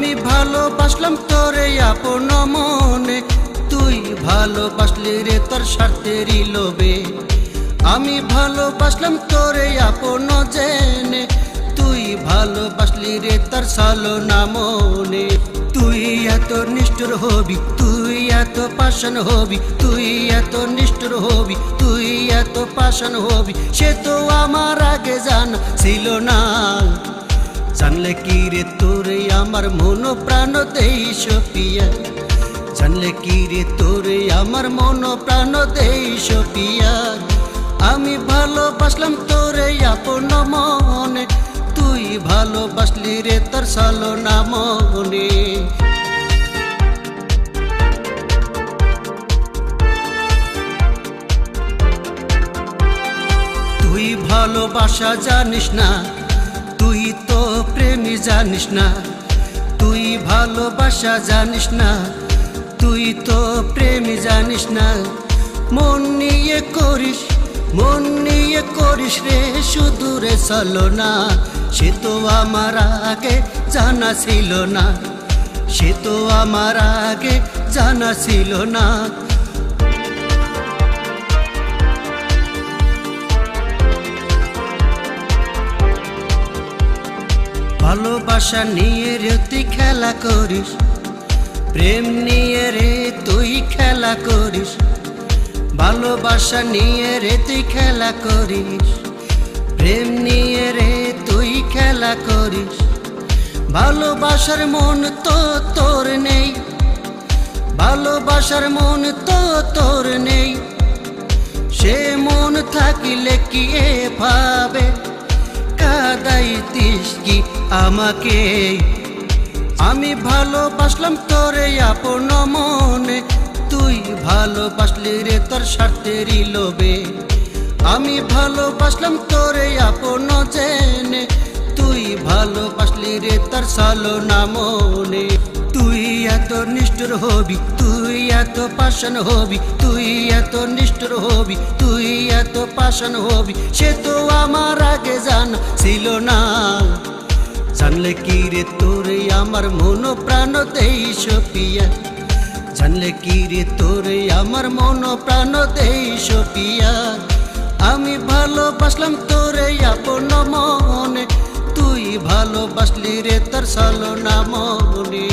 আমি ভালোবাসলাম তোরে আপন মনে, তুই ভালোবাসলি রে তোর স্বার্থেরই লোভে। আমি ভালোবাসলাম তোরে আপন জেনে, তুই ভালোবাসলি রে তোর ছলনা মনে। তুই এত নিষ্ঠুর হবি, তুই এত পাষাণ হবি, তুই এত নিষ্ঠুর হবি, তুই এত পাষাণ হবি, সে তো আমার আগে জানা ছিল না। জানলে কি রে তোরে আমার মন প্রাণ দেইস পিয়া, জানলে কি রে তোরে আমার মন প্রাণ দেইস পিয়া। আমি ভালোবাসলাম তোরে আপন মনে, তুই ভালোবাসলি রে তোর ছলনা মনে। তুই ভালোবাসা জানিস না, তুই তো প্রেমী জানিস না। তুই ভালোবাসা জানিস না, তুই তো প্রেমী জানিস না। মন নিয়ে করিস, মন নিয়ে করিস রে শুধু রে ছলনা। সে তো আমার আগে জানা ছিল না, সে তো আমার আগে জানা ছিল না। ভালোবাসা নিয়ে রে তুই খেলা করিস, প্রেম নিয়ে রে তুই খেলা করিস। ভালোবাসা নিয়ে রে তুই খেলা করিস, প্রেম নিয়ে রে তুই খেলা করিস। ভালোবাসার মন তো তোর নেই, ভালোবাসার মন তো তোর নেই। সে মন থাকিলে কি এভাবে কাঁদাইতিস কি আমাকে। আমি ভালোবাসলাম তোরে আপন মনে, তুই ভালোবাসলি রে তোর স্বার্থেরই লোভে। আমি ভালোবাসলাম তোরে আপন জেনে, তুই ভালোবাসলি রে তোর ছলনা মনে। তুই এত নিষ্ঠুর হবি, তুই এত পাষাণ হবি, তুই এত নিষ্ঠুর হবি, তুই এত পাষাণ হবি, সে তো আমার আগে জানা ছিল না। জানলে কি রে তোরে আমার মন প্রাণ দেইস পিয়া, জানলে কি রে তোরে আমার মন প্রাণ দেইস পিয়া। আমি ভালোবাসলাম তোরে আপন মনে, তুই ভালোবাসলি রে তোর ছলনা মনে।